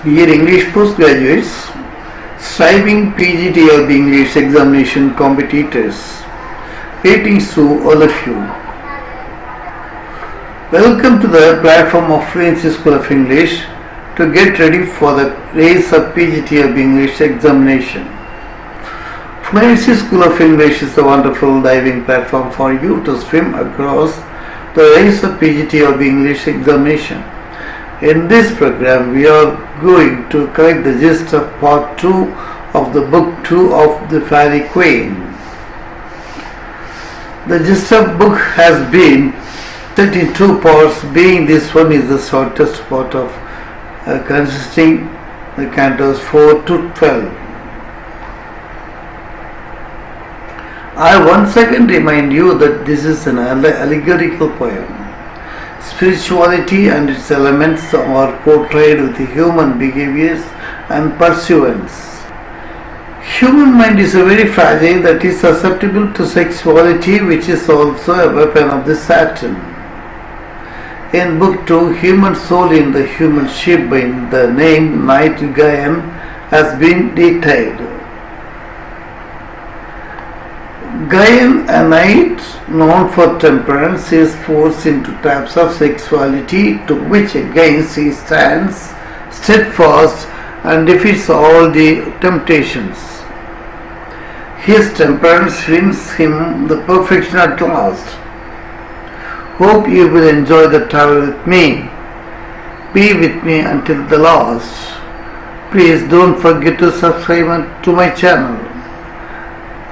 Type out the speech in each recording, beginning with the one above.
Dear English postgraduates, striving PGT or the English examination competitors, greetings to all of you. Welcome to the platform of Fluency School of English to get ready for the race of PGT or the English examination. Fluency School of English is a wonderful diving platform for you to swim across the race of PGT or the English examination. In this program, we are going to collect the gist of part 2 of the book 2 of the Fairy Queen. The gist of book has been 32 parts, being this one is the shortest part of consisting the cantos 4 to 12. I once again remind you that this is an allegorical poem. Spirituality and its elements are portrayed with human behaviors and pursuance. Human mind is very fragile, that is susceptible to sexuality, which is also a weapon of the Saturn. In Book 2, Human Soul in the Human Ship by the name Knight Gayan has been detailed. Gayan, a knight known for temperance, is forced into traps of sexuality, to which against he stands steadfast and defeats all the temptations. His temperance wins him the perfection at last. Hope you will enjoy the travel with me. Be with me until the last. Please don't forget to subscribe to my channel.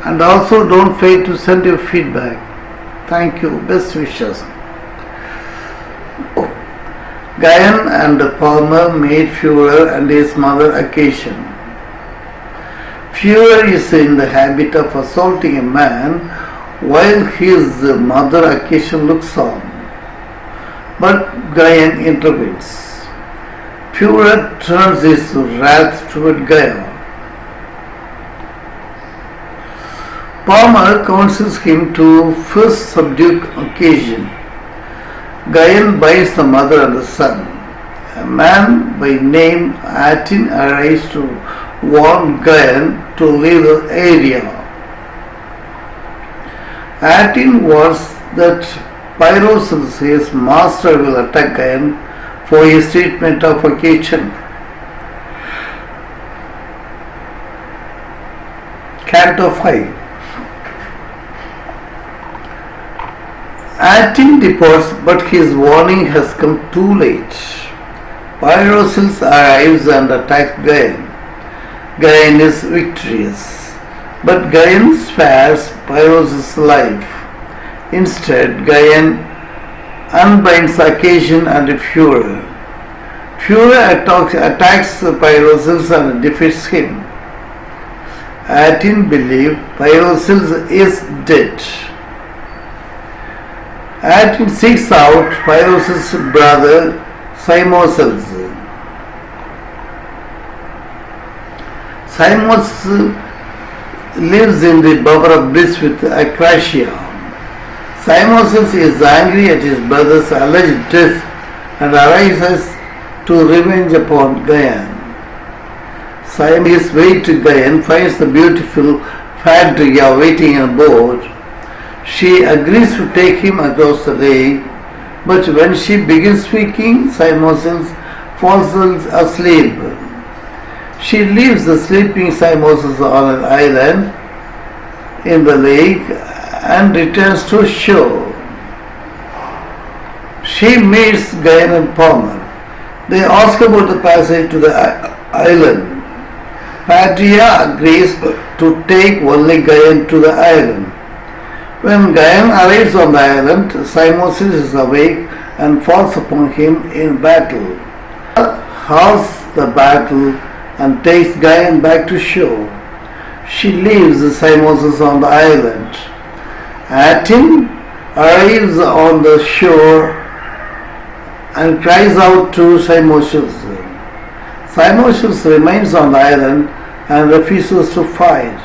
And also don't fail to send your feedback. Thank you. Best wishes. Gayan and the farmer made Furor and his mother occasion. Furor is in the habit of assaulting a man while his mother occasion looks on. But Gayan intervenes. Furor turns his wrath toward Gayan. Palmer counsels him to first subdue occasion. Gayan buys the mother and the son. A man by name Atin arrives to warn Gayan to leave the area. Atin warns that Pyrocelsus, his master, will attack Gayan for his treatment of occasion. Canto 5. Atin departs, but his warning has come too late. Pyrocelsus arrives and attacks Gayan. Gayan is victorious, but Gayan spares Pyrocelsus' life. Instead, Gayan unbinds occasion and Furor. Furor attacks Pyrocelsus and defeats him. Atin believes Pyrocelsus is dead. Atin seeks out Pyrocelsus' brother Simocelsus. Simocelsus lives in the bower of bliss with Acrasia. Simocelsus is angry at his brother's alleged death and arises to revenge upon Gayan. On his way to Gayan finds the beautiful Phaedria waiting on board. She agrees to take him across the lake, but when she begins speaking, Simocelsus falls asleep. She leaves the sleeping Simocelsus on an island in the lake and returns to shore. She meets Gayan and Palmer. They ask about the passage to the island. Phaedria agrees to take only Gayan to the island. When Gayan arrives on the island, Simocelsus is awake and falls upon him in battle. Halts the battle and takes Gayan back to shore. She leaves Simocelsus on the island. Atin arrives on the shore and cries out to Simocelsus. Simocelsus remains on the island and refuses to fight.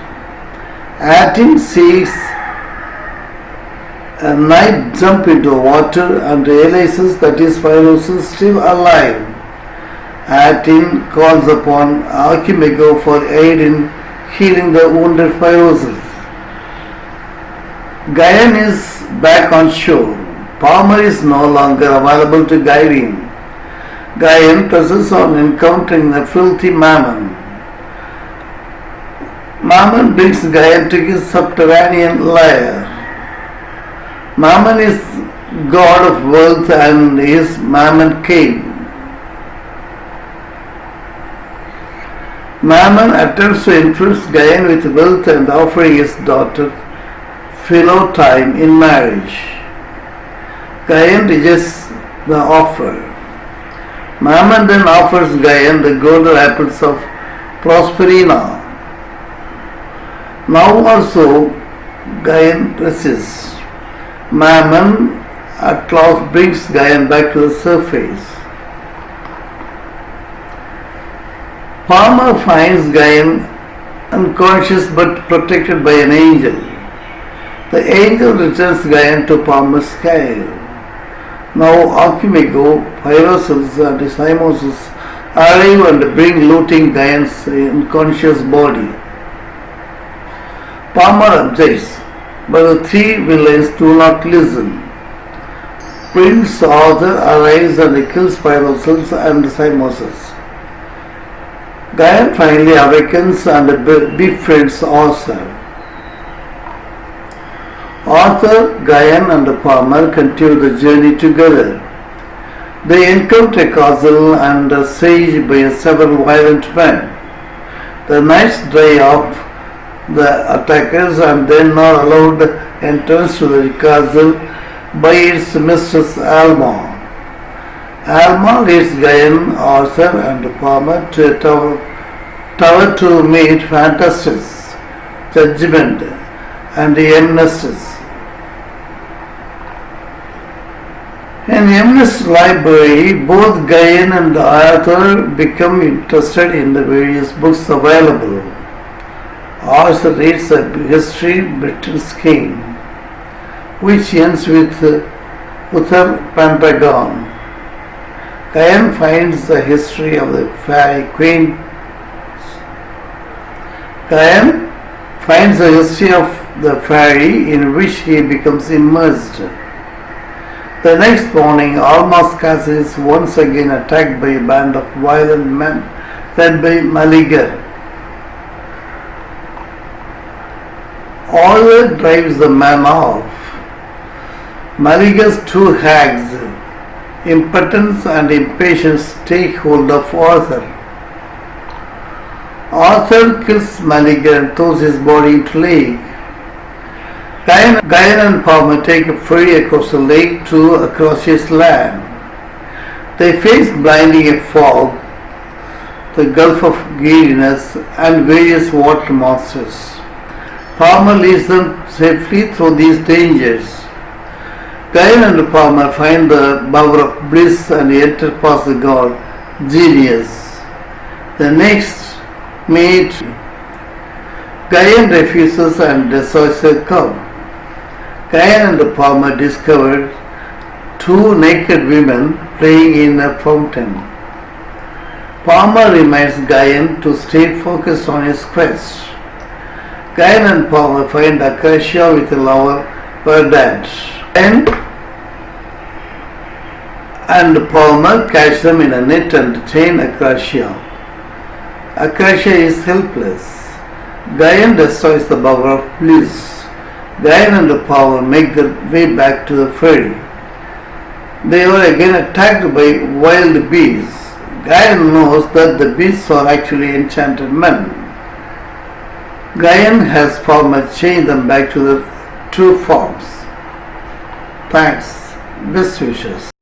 Atin sees a knight jump into the water and realizes that his Pyrocelsus is still alive. Atin calls upon Archimago for aid in healing the wounded Phyrosus. Gaian is back on shore. Palmer is no longer available to guide him. Gaian presses on encountering the filthy Mammon. Mammon brings Gaian to his subterranean lair. Mammon is god of wealth and his Mammon cave. Mammon attempts to influence Gaian with wealth and offering his daughter Philotime in marriage. Gaian rejects the offer. Mammon then offers Gaian the golden apples of Prosperina. Now also Gaian resists. Mammon at last brings Gaian back to the surface. Palmer finds Gaian unconscious but protected by an angel. The angel returns Gaian to Palmer's care. Now Archimago, Phyrosus and Simosus arrive and bring looting Gaian's unconscious body. Palmer objects, but the three villains do not listen. Prince Arthur arrives and kills Phyrosus and Simosus. Gaian finally awakens and befriends Arthur. Arthur, Gaian and Palmer continue the journey together. They encounter a castle and are sieged by several violent men. The knights drive off the attackers and then are allowed entrance to the castle by its mistress Alma. Alma leads Gaian, Arthur and Palmer to a tower to meet Fantastus, Judgment and Amnestus. In Amnestus' library, both Gaian and Arthur become interested in the various books available. Arthur reads a history of Britain's king, which ends with Uther Pendragon. Gaian finds the history of the fairy queen. Gaian finds the history of the fairy in which he becomes immersed. The next morning, Alma's castle is once again attacked by a band of violent men led by Maliger. Arthur drives the man off. Maliger's two hags, impotence and impatience, take hold of Arthur. Arthur kills Maliger and throws his body into the lake. Gaian and Palmer take a ferry across the lake to Acrotius land. They face blinding fog, the Gulf of Giddiness and various water monsters. Palmer leads them safely through these dangers. Gaian and Palmer find the bower of bliss and enter past the god Genius. The next meet Gaian refuses and destroys her cub. Gaian and Palmer discovered two naked women playing in a fountain. Palmer reminds Gaian to stay focused on his quest. Gaian and Palmer find Acacia with a lover, Verdant. Gaian and Palmer catch them in a net and chain Acacia. Acacia is helpless. Gaian destroys the bower of bliss. Gaian and Palmer make their way back to the ferry. They are again attacked by wild beasts. Gaian knows that the beasts are actually enchanted men. Gaian has Palmer change them back to their true forms. Thanks. Best wishes.